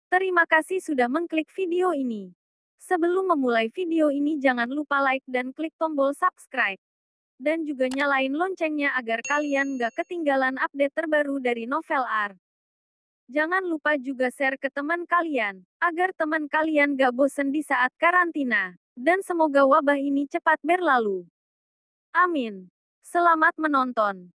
Terima kasih sudah mengklik video ini. Sebelum memulai video ini jangan lupa like dan klik tombol subscribe. Dan juga nyalain loncengnya agar kalian nggak ketinggalan update terbaru dari Novel Art. Jangan lupa juga share ke teman kalian, agar teman kalian gak bosen di saat karantina. Dan semoga wabah ini cepat berlalu. Amin. Selamat menonton.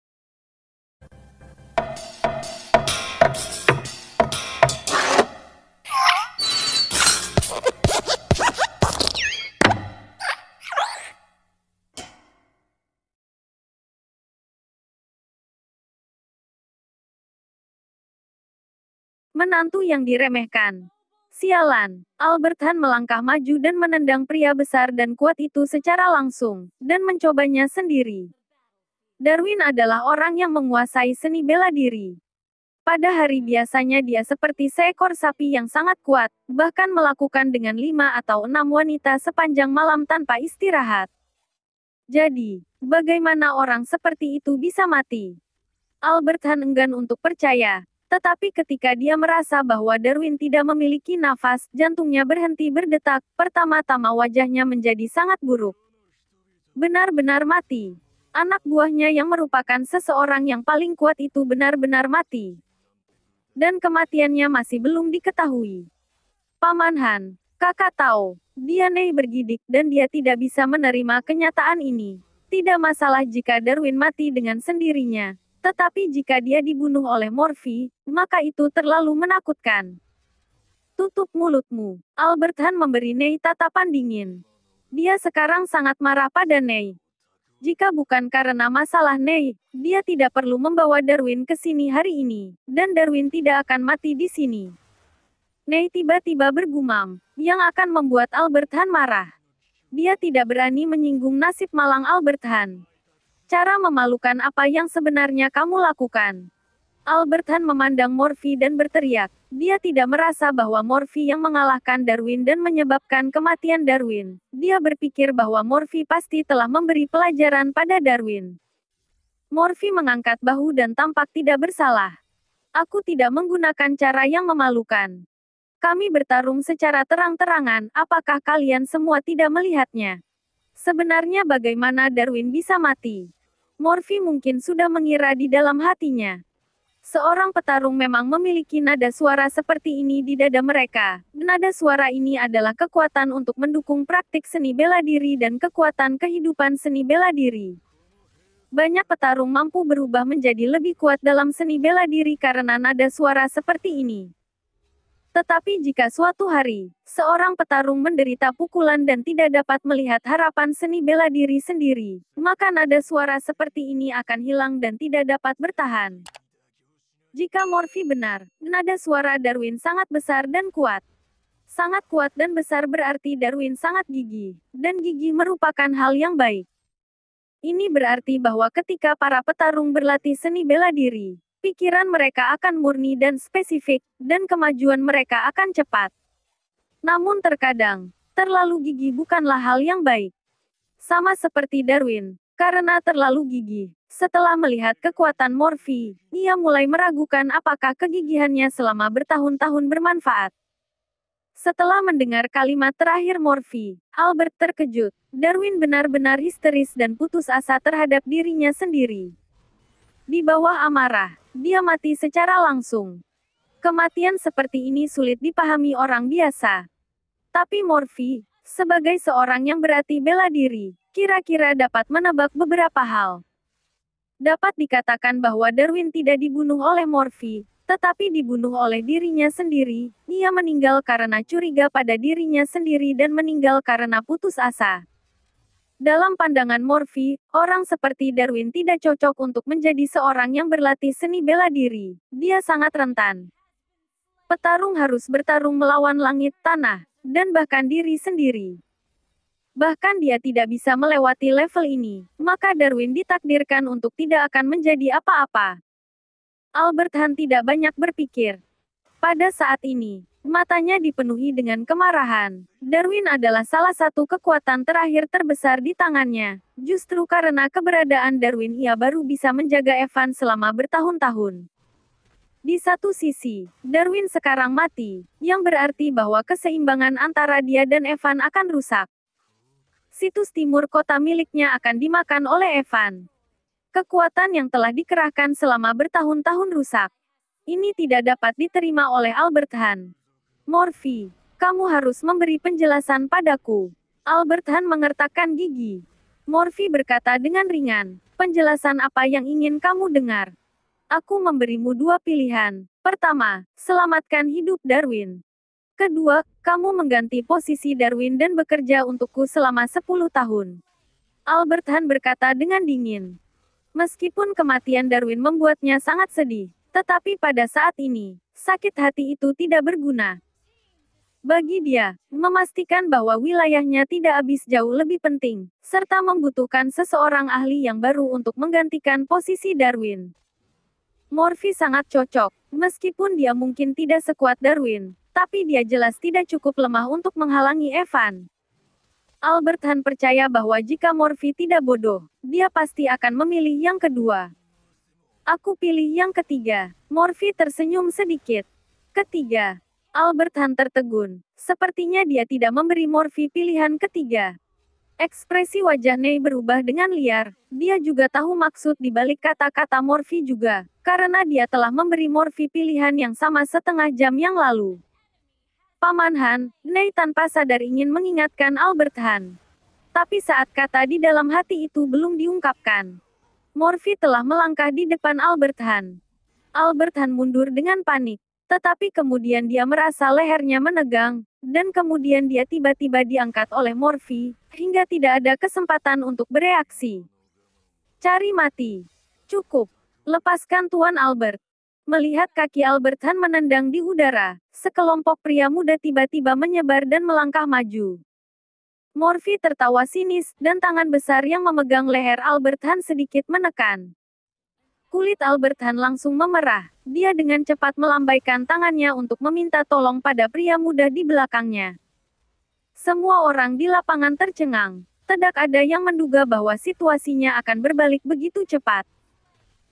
Menantu yang diremehkan. Sialan, Albert Han melangkah maju dan menendang pria besar dan kuat itu secara langsung, dan mencobanya sendiri. Darwin adalah orang yang menguasai seni bela diri. Pada hari biasanya dia seperti seekor sapi yang sangat kuat, bahkan melakukan dengan 5 atau 6 wanita sepanjang malam tanpa istirahat. Jadi, bagaimana orang seperti itu bisa mati? Albert Han enggan untuk percaya. Tetapi ketika dia merasa bahwa Darwin tidak memiliki nafas, jantungnya berhenti berdetak, pertama-tama wajahnya menjadi sangat buruk. Benar-benar mati. Anak buahnya yang merupakan seseorang yang paling kuat itu benar-benar mati. Dan kematiannya masih belum diketahui. Paman Han, kakak tahu, Dianei bergidik dan dia tidak bisa menerima kenyataan ini. Tidak masalah jika Darwin mati dengan sendirinya. Tetapi jika dia dibunuh oleh Morphy, maka itu terlalu menakutkan. Tutup mulutmu. Albert Han memberi Nei tatapan dingin. Dia sekarang sangat marah pada Nei. Jika bukan karena masalah Nei, dia tidak perlu membawa Darwin ke sini hari ini, dan Darwin tidak akan mati di sini. Nei tiba-tiba bergumam, yang akan membuat Albert Han marah. Dia tidak berani menyinggung nasib malang Albert Han. Cara memalukan apa yang sebenarnya kamu lakukan. Albert Han memandang Morphy dan berteriak. Dia tidak merasa bahwa Morphy yang mengalahkan Darwin dan menyebabkan kematian Darwin. Dia berpikir bahwa Morphy pasti telah memberi pelajaran pada Darwin. Morphy mengangkat bahu dan tampak tidak bersalah. Aku tidak menggunakan cara yang memalukan. Kami bertarung secara terang-terangan, apakah kalian semua tidak melihatnya? Sebenarnya bagaimana Darwin bisa mati? Morphy mungkin sudah mengira di dalam hatinya. Seorang petarung memang memiliki nada suara seperti ini di dada mereka. Nada suara ini adalah kekuatan untuk mendukung praktik seni bela diri dan kekuatan kehidupan seni bela diri. Banyak petarung mampu berubah menjadi lebih kuat dalam seni bela diri karena nada suara seperti ini. Tetapi jika suatu hari, seorang petarung menderita pukulan dan tidak dapat melihat harapan seni bela diri sendiri, maka nada suara seperti ini akan hilang dan tidak dapat bertahan. Jika Morphy benar, nada suara Darwin sangat besar dan kuat. Sangat kuat dan besar berarti Darwin sangat gigih, dan gigih merupakan hal yang baik. Ini berarti bahwa ketika para petarung berlatih seni bela diri, pikiran mereka akan murni dan spesifik, dan kemajuan mereka akan cepat. Namun terkadang, terlalu gigih bukanlah hal yang baik. Sama seperti Darwin, karena terlalu gigih, setelah melihat kekuatan Morphy, ia mulai meragukan apakah kegigihannya selama bertahun-tahun bermanfaat. Setelah mendengar kalimat terakhir Morphy, Albert terkejut. Darwin benar-benar histeris dan putus asa terhadap dirinya sendiri. Di bawah amarah, dia mati secara langsung. Kematian seperti ini sulit dipahami orang biasa. Tapi Morphy, sebagai seorang yang berarti bela diri, kira-kira dapat menebak beberapa hal. Dapat dikatakan bahwa Darwin tidak dibunuh oleh Morphy, tetapi dibunuh oleh dirinya sendiri. Ia meninggal karena curiga pada dirinya sendiri dan meninggal karena putus asa. Dalam pandangan Morphy, orang seperti Darwin tidak cocok untuk menjadi seorang yang berlatih seni bela diri. Dia sangat rentan. Petarung harus bertarung melawan langit, tanah, dan bahkan diri sendiri. Bahkan dia tidak bisa melewati level ini, maka Darwin ditakdirkan untuk tidak akan menjadi apa-apa. Albert Han tidak banyak berpikir. Pada saat ini, matanya dipenuhi dengan kemarahan. Darwin adalah salah satu kekuatan terakhir terbesar di tangannya. Justru karena keberadaan Darwin ia baru bisa menjaga Evan selama bertahun-tahun. Di satu sisi, Darwin sekarang mati, yang berarti bahwa keseimbangan antara dia dan Evan akan rusak. Situs timur kota miliknya akan dimakan oleh Evan. Kekuatan yang telah dikerahkan selama bertahun-tahun rusak. Ini tidak dapat diterima oleh Albert Han. Morphy, kamu harus memberi penjelasan padaku. Albert Han mengertakkan gigi. Morphy berkata dengan ringan, penjelasan apa yang ingin kamu dengar? Aku memberimu dua pilihan. Pertama, selamatkan hidup Darwin. Kedua, kamu mengganti posisi Darwin dan bekerja untukku selama 10 tahun. Albert Han berkata dengan dingin. Meskipun kematian Darwin membuatnya sangat sedih, tetapi pada saat ini, sakit hati itu tidak berguna. Bagi dia, memastikan bahwa wilayahnya tidak habis jauh lebih penting, serta membutuhkan seseorang ahli yang baru untuk menggantikan posisi Darwin. Morphy sangat cocok, meskipun dia mungkin tidak sekuat Darwin, tapi dia jelas tidak cukup lemah untuk menghalangi Evan. Albert Han percaya bahwa jika Morphy tidak bodoh, dia pasti akan memilih yang kedua. Aku pilih yang ketiga. Morphy tersenyum sedikit. Ketiga. Albert Han tertegun. Sepertinya dia tidak memberi Morphy pilihan ketiga. Ekspresi wajah Nei berubah dengan liar. Dia juga tahu maksud di balik kata-kata Morphy juga, karena dia telah memberi Morphy pilihan yang sama setengah jam yang lalu. Paman Han, Nei tanpa sadar ingin mengingatkan Albert Han. Tapi saat kata di dalam hati itu belum diungkapkan, Morphy telah melangkah di depan Albert Han. Albert Han mundur dengan panik. Tetapi kemudian dia merasa lehernya menegang, dan kemudian dia tiba-tiba diangkat oleh Morphy, hingga tidak ada kesempatan untuk bereaksi. Cari mati. Cukup. Lepaskan Tuan Albert. Melihat kaki Albert Han menendang di udara, sekelompok pria muda tiba-tiba menyebar dan melangkah maju. Morphy tertawa sinis, dan tangan besar yang memegang leher Albert Han sedikit menekan. Kulit Albert Han langsung memerah. Dia dengan cepat melambaikan tangannya untuk meminta tolong pada pria muda di belakangnya. Semua orang di lapangan tercengang. Tidak ada yang menduga bahwa situasinya akan berbalik begitu cepat.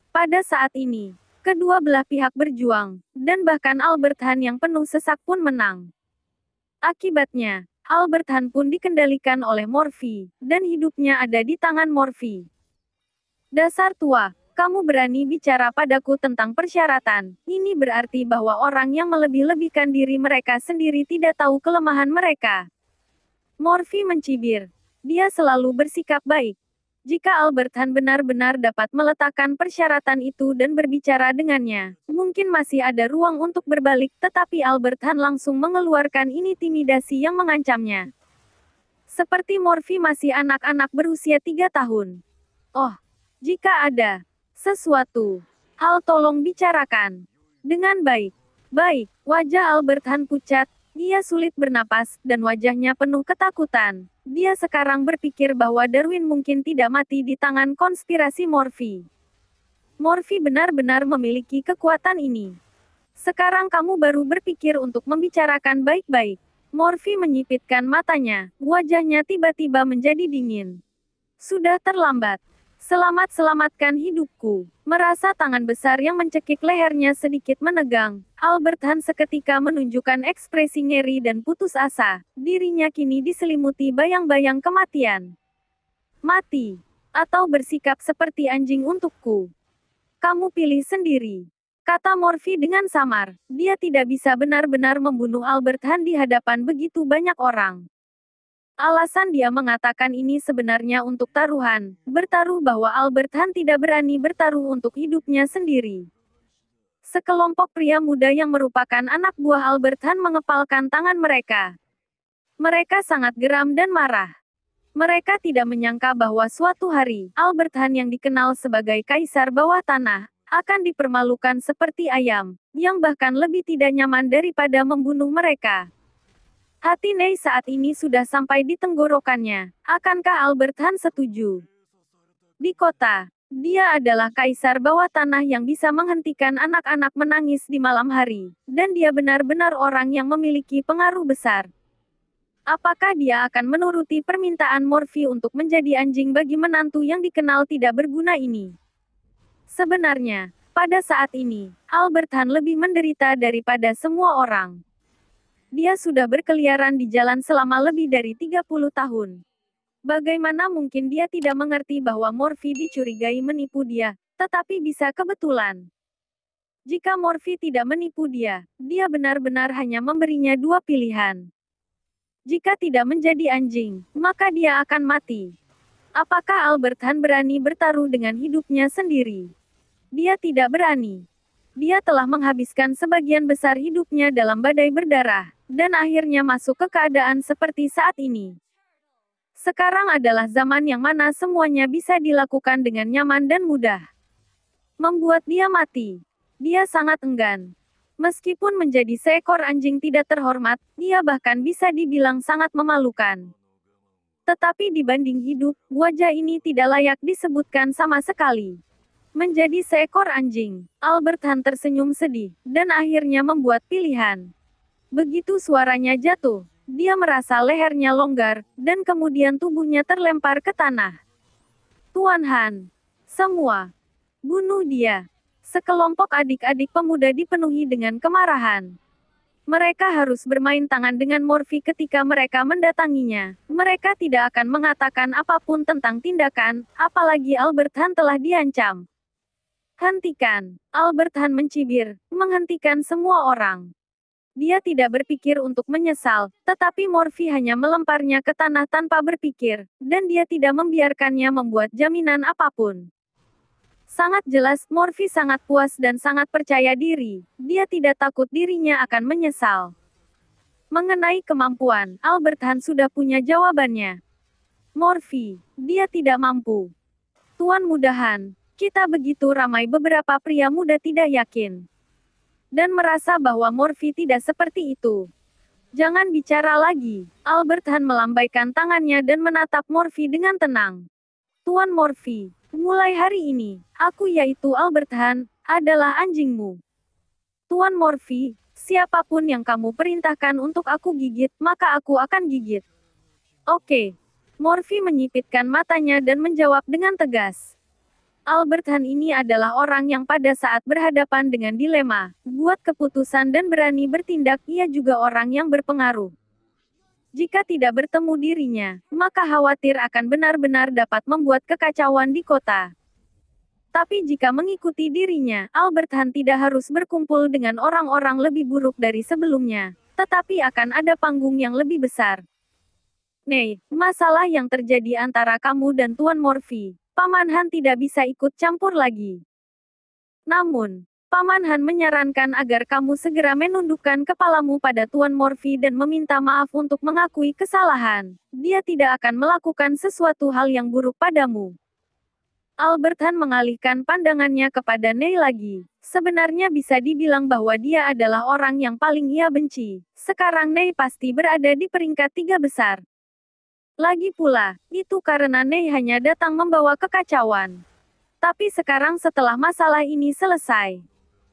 Pada saat ini, kedua belah pihak berjuang, dan bahkan Albert Han yang penuh sesak pun menang. Akibatnya, Albert Han pun dikendalikan oleh Morphy, dan hidupnya ada di tangan Morphy. Dasar tua. Kamu berani bicara padaku tentang persyaratan, ini berarti bahwa orang yang melebih-lebihkan diri mereka sendiri tidak tahu kelemahan mereka. Morphy mencibir. Dia selalu bersikap baik. Jika Albert Han benar-benar dapat meletakkan persyaratan itu dan berbicara dengannya, mungkin masih ada ruang untuk berbalik, tetapi Albert Han langsung mengeluarkan intimidasi yang mengancamnya. Seperti Morphy masih anak-anak berusia 3 tahun. Oh, jika ada sesuatu hal tolong bicarakan. Dengan baik. Baik, wajah Albert Han pucat, dia sulit bernapas, dan wajahnya penuh ketakutan. Dia sekarang berpikir bahwa Darwin mungkin tidak mati di tangan konspirasi Morphy. Morphy benar-benar memiliki kekuatan ini. Sekarang kamu baru berpikir untuk membicarakan baik-baik. Morphy menyipitkan matanya, wajahnya tiba-tiba menjadi dingin. Sudah terlambat. Selamatkan hidupku. Merasa tangan besar yang mencekik lehernya sedikit menegang, Albert Han seketika menunjukkan ekspresi ngeri dan putus asa. Dirinya kini diselimuti bayang-bayang kematian. Mati. Atau bersikap seperti anjing untukku. Kamu pilih sendiri. Kata Morphy dengan samar. Dia tidak bisa benar-benar membunuh Albert Han di hadapan begitu banyak orang. Alasan dia mengatakan ini sebenarnya untuk taruhan, bertaruh bahwa Albert Han tidak berani bertaruh untuk hidupnya sendiri. Sekelompok pria muda yang merupakan anak buah Albert Han mengepalkan tangan mereka. Mereka sangat geram dan marah. Mereka tidak menyangka bahwa suatu hari, Albert Han yang dikenal sebagai kaisar bawah tanah, akan dipermalukan seperti ayam, yang bahkan lebih tidak nyaman daripada membunuh mereka. Hati Nei saat ini sudah sampai di tenggorokannya. Akankah Albert Han setuju? Di kota, dia adalah kaisar bawah tanah yang bisa menghentikan anak-anak menangis di malam hari, dan dia benar-benar orang yang memiliki pengaruh besar. Apakah dia akan menuruti permintaan Morphy untuk menjadi anjing bagi menantu yang dikenal tidak berguna ini? Sebenarnya, Pada saat ini, Albert Han lebih menderita daripada semua orang. Dia sudah berkeliaran di jalan selama lebih dari 30 tahun. Bagaimana mungkin dia tidak mengerti bahwa Morphy dicurigai menipu dia, tetapi bisa kebetulan. Jika Morphy tidak menipu dia, dia benar-benar hanya memberinya dua pilihan. Jika tidak menjadi anjing, maka dia akan mati. Apakah Albert Han berani bertaruh dengan hidupnya sendiri? Dia tidak berani. Dia telah menghabiskan sebagian besar hidupnya dalam badai berdarah, dan akhirnya masuk ke keadaan seperti saat ini. Sekarang adalah zaman yang mana semuanya bisa dilakukan dengan nyaman dan mudah. Membuat dia mati. Dia sangat enggan. Meskipun menjadi seekor anjing tidak terhormat, dia bahkan bisa dibilang sangat memalukan. Tetapi dibanding hidup, wajah ini tidak layak disebutkan sama sekali. Menjadi seekor anjing, Albert Han tersenyum sedih, dan akhirnya membuat pilihan. Begitu suaranya jatuh, dia merasa lehernya longgar, dan kemudian tubuhnya terlempar ke tanah. Tuan Han, semua, bunuh dia. Sekelompok adik-adik pemuda dipenuhi dengan kemarahan. Mereka harus bermain tangan dengan Morphy ketika mereka mendatanginya. Mereka tidak akan mengatakan apapun tentang tindakan, apalagi Albert Han telah diancam. Hentikan! Albert Han mencibir, menghentikan semua orang. Dia tidak berpikir untuk menyesal, tetapi Morphy hanya melemparnya ke tanah tanpa berpikir, dan dia tidak membiarkannya membuat jaminan apapun. Sangat jelas, Morphy sangat puas dan sangat percaya diri. Dia tidak takut dirinya akan menyesal. Mengenai kemampuan, Albert Han sudah punya jawabannya. Morphy, dia tidak mampu. Tuan Muda Han, kita begitu ramai beberapa pria muda tidak yakin. Dan merasa bahwa Morphy tidak seperti itu. Jangan bicara lagi. Albert Han melambaikan tangannya dan menatap Morphy dengan tenang. Tuan Morphy, mulai hari ini, aku yaitu Albert Han, adalah anjingmu. Tuan Morphy, siapapun yang kamu perintahkan untuk aku gigit, maka aku akan gigit. Oke. Morphy menyipitkan matanya dan menjawab dengan tegas. Albert Han ini adalah orang yang pada saat berhadapan dengan dilema, buat keputusan dan berani bertindak. Ia juga orang yang berpengaruh. Jika tidak bertemu dirinya, maka khawatir akan benar-benar dapat membuat kekacauan di kota. Tapi jika mengikuti dirinya, Albert Han tidak harus berkumpul dengan orang-orang lebih buruk dari sebelumnya, tetapi akan ada panggung yang lebih besar. Nei, masalah yang terjadi antara kamu dan Tuan Morphy, Paman Han tidak bisa ikut campur lagi. Namun, Paman Han menyarankan agar kamu segera menundukkan kepalamu pada Tuan Morphy dan meminta maaf untuk mengakui kesalahan. Dia tidak akan melakukan sesuatu hal yang buruk padamu. Albert Han mengalihkan pandangannya kepada Nei lagi. Sebenarnya bisa dibilang bahwa dia adalah orang yang paling ia benci. Sekarang Nei pasti berada di peringkat 3 besar. Lagi pula, itu karena Nei hanya datang membawa kekacauan. Tapi sekarang setelah masalah ini selesai,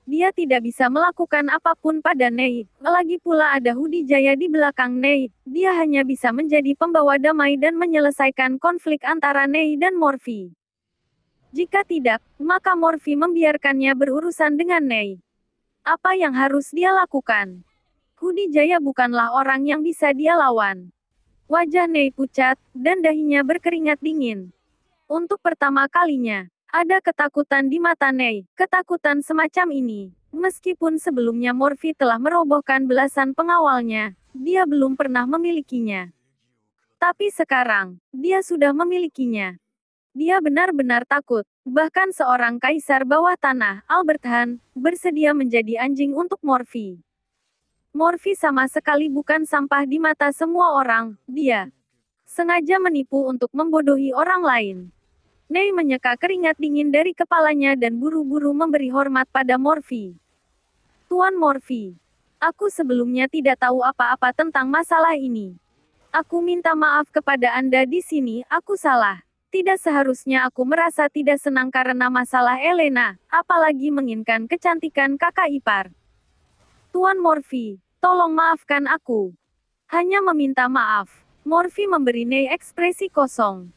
dia tidak bisa melakukan apapun pada Nei. Lagi pula ada Hudi Jaya di belakang Nei. Dia hanya bisa menjadi pembawa damai dan menyelesaikan konflik antara Nei dan Morphy. Jika tidak, maka Morphy membiarkannya berurusan dengan Nei. Apa yang harus dia lakukan? Hudi Jaya bukanlah orang yang bisa dia lawan. Wajah Nei pucat, dan dahinya berkeringat dingin. Untuk pertama kalinya, ada ketakutan di mata Nei, ketakutan semacam ini. Meskipun sebelumnya Morphy telah merobohkan belasan pengawalnya, dia belum pernah memilikinya. Tapi sekarang, dia sudah memilikinya. Dia benar-benar takut. Bahkan seorang kaisar bawah tanah, Albert Han, bersedia menjadi anjing untuk Morphy. Morphy sama sekali bukan sampah di mata semua orang. Dia sengaja menipu untuk membodohi orang lain. Nei menyeka keringat dingin dari kepalanya dan buru-buru memberi hormat pada Morphy. Tuan Morphy, aku sebelumnya tidak tahu apa-apa tentang masalah ini. Aku minta maaf kepada Anda di sini, aku salah. Tidak seharusnya aku merasa tidak senang karena masalah Elena, apalagi menginginkan kecantikan kakak ipar. Tuan Morphy, tolong maafkan aku. Hanya meminta maaf. Morphy memberi Nei ekspresi kosong.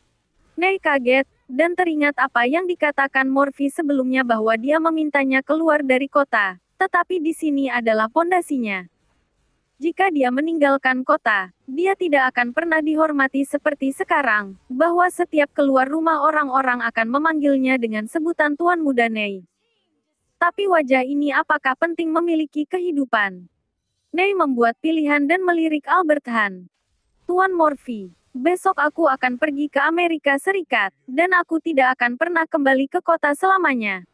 Nei kaget, dan teringat apa yang dikatakan Morphy sebelumnya bahwa dia memintanya keluar dari kota, tetapi di sini adalah pondasinya. Jika dia meninggalkan kota, dia tidak akan pernah dihormati seperti sekarang, bahwa setiap keluar rumah orang-orang akan memanggilnya dengan sebutan Tuan Muda Nei. Tapi wajah ini apakah penting memiliki kehidupan? Nei membuat pilihan dan melirik Albert Han. Tuan Morphy, besok aku akan pergi ke Amerika Serikat, dan aku tidak akan pernah kembali ke kota selamanya.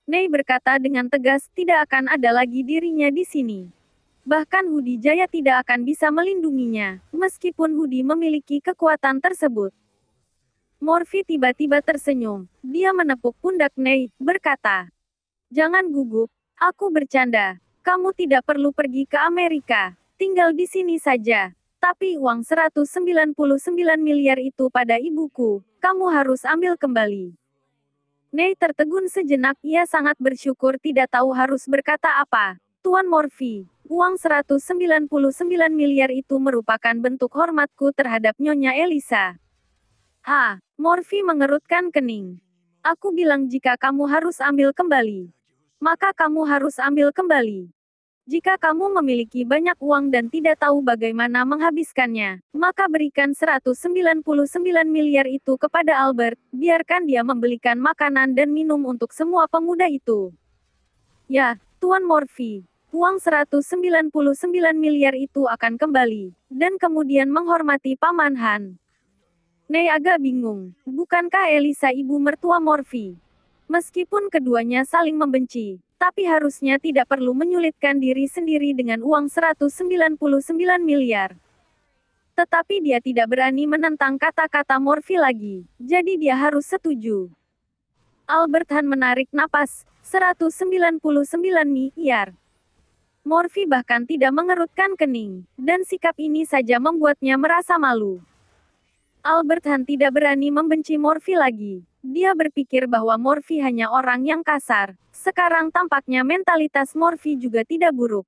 Nei berkata dengan tegas tidak akan ada lagi dirinya di sini. Bahkan Hudi Jaya tidak akan bisa melindunginya, meskipun Hudi memiliki kekuatan tersebut. Morphy tiba-tiba tersenyum. Dia menepuk pundak Nei, berkata, "Jangan gugup, aku bercanda. Kamu tidak perlu pergi ke Amerika, tinggal di sini saja. Tapi uang 199 miliar itu pada ibuku, kamu harus ambil kembali." Nei tertegun sejenak, ia sangat bersyukur tidak tahu harus berkata apa. Tuan Morphy, uang 199 miliar itu merupakan bentuk hormatku terhadap Nyonya Elisa. Morphy mengerutkan kening. Aku bilang jika kamu harus ambil kembali, maka kamu harus ambil kembali. Jika kamu memiliki banyak uang dan tidak tahu bagaimana menghabiskannya, maka berikan 199 miliar itu kepada Albert, biarkan dia membelikan makanan dan minum untuk semua pemuda itu. Ya, Tuan Morphy, uang 199 miliar itu akan kembali, dan kemudian menghormati Paman Han. Nei agak bingung, bukankah Elisa ibu mertua Morphy? Meskipun keduanya saling membenci, tapi harusnya tidak perlu menyulitkan diri sendiri dengan uang 199 miliar. Tetapi dia tidak berani menentang kata-kata Morphy lagi, jadi dia harus setuju. Albert Han menarik napas, 199 miliar. Morphy bahkan tidak mengerutkan kening, dan sikap ini saja membuatnya merasa malu. Albert Han tidak berani membenci Morphy lagi. Dia berpikir bahwa Morphy hanya orang yang kasar. Sekarang tampaknya mentalitas Morphy juga tidak buruk.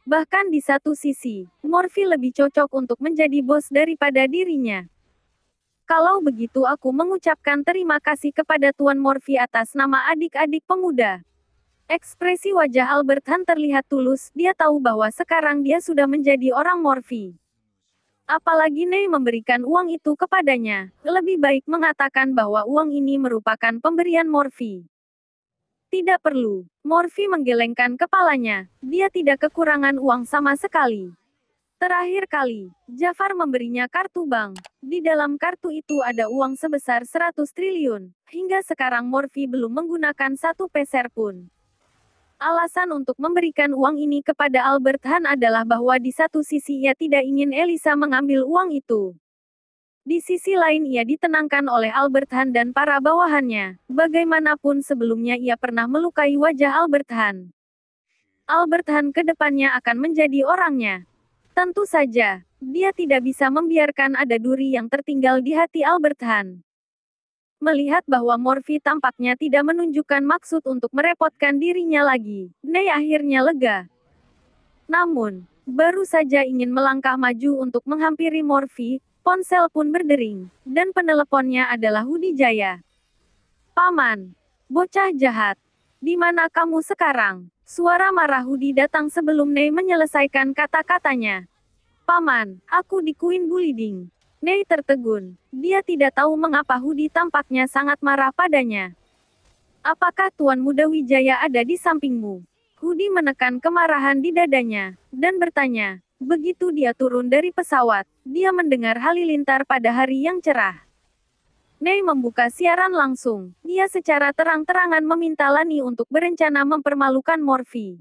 Bahkan di satu sisi, Morphy lebih cocok untuk menjadi bos daripada dirinya. Kalau begitu aku mengucapkan terima kasih kepada Tuan Morphy atas nama adik-adik pemuda. Ekspresi wajah Albert Han terlihat tulus, dia tahu bahwa sekarang dia sudah menjadi orang Morphy. Apalagi Nei memberikan uang itu kepadanya, lebih baik mengatakan bahwa uang ini merupakan pemberian Morphy. Tidak perlu. Morphy menggelengkan kepalanya, dia tidak kekurangan uang sama sekali. Terakhir kali, Jafar memberinya kartu bank. Di dalam kartu itu ada uang sebesar 100 triliun. Hingga sekarang Morphy belum menggunakan satu peser pun. Alasan untuk memberikan uang ini kepada Albert Han adalah bahwa di satu sisi ia tidak ingin Elisa mengambil uang itu. Di sisi lain ia ditenangkan oleh Albert Han dan para bawahannya. Bagaimanapun sebelumnya ia pernah melukai wajah Albert Han. Albert Han ke depannya akan menjadi orangnya. Tentu saja, dia tidak bisa membiarkan ada duri yang tertinggal di hati Albert Han. Melihat bahwa Morphy tampaknya tidak menunjukkan maksud untuk merepotkan dirinya lagi, Nei akhirnya lega. Namun, baru saja ingin melangkah maju untuk menghampiri Morphy, ponsel pun berdering, dan peneleponnya adalah Hudi Jaya. "Paman, bocah jahat, di mana kamu sekarang?" Suara marah Hudi datang sebelum Nei menyelesaikan kata-katanya. "Paman, aku di Queen Buliding." Nei tertegun. Dia tidak tahu mengapa Hudi tampaknya sangat marah padanya. "Apakah Tuan Muda Wijaya ada di sampingmu?" Hudi menekan kemarahan di dadanya, dan bertanya. Begitu dia turun dari pesawat, dia mendengar halilintar pada hari yang cerah. Nei membuka siaran langsung. Dia secara terang-terangan meminta Lani untuk berencana mempermalukan Morphy.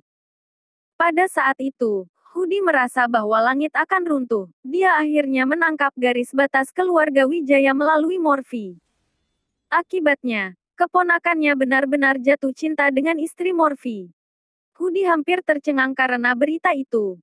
Pada saat itu, Hudi merasa bahwa langit akan runtuh. Dia akhirnya menangkap garis batas keluarga Wijaya melalui Morphy. Akibatnya, keponakannya benar-benar jatuh cinta dengan istri Morphy. Hudi hampir tercengang karena berita itu.